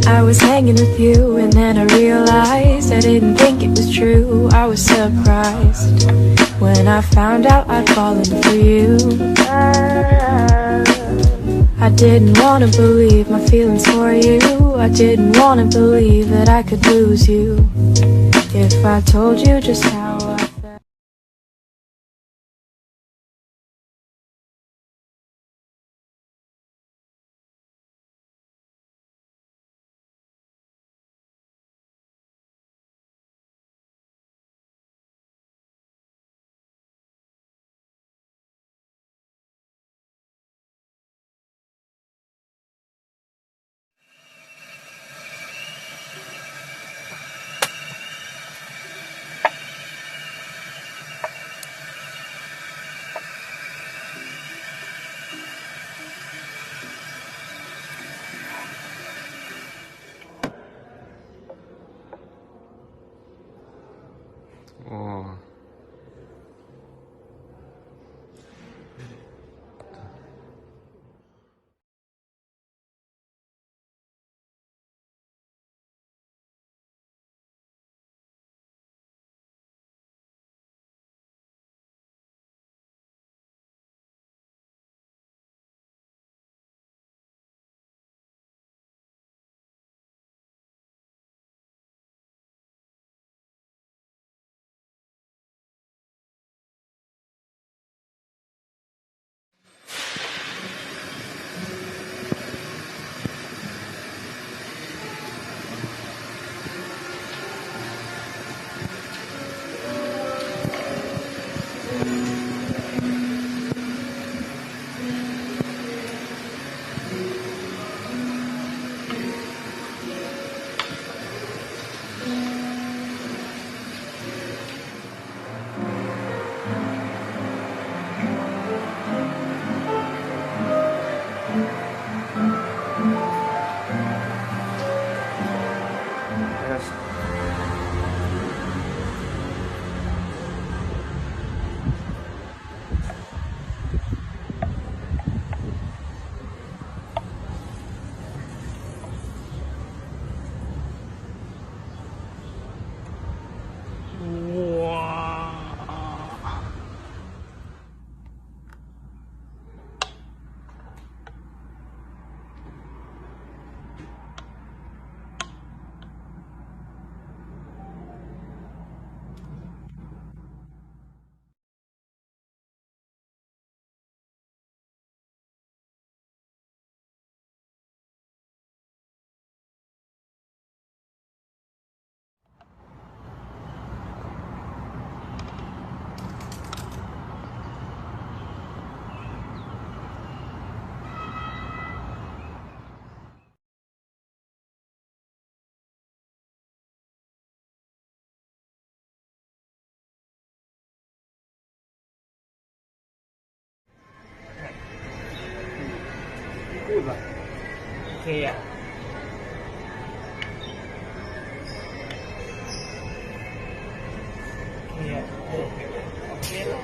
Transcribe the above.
I was hanging with you and then I realized I didn't think it was true. I was surprised when I found out I'd fallen for you. I didn't wanna believe my feelings for you. I didn't wanna believe that I could lose you if I told you just how I felt. 어.พูดว่าโอเคอ่ะโอเคอ่ะโอเค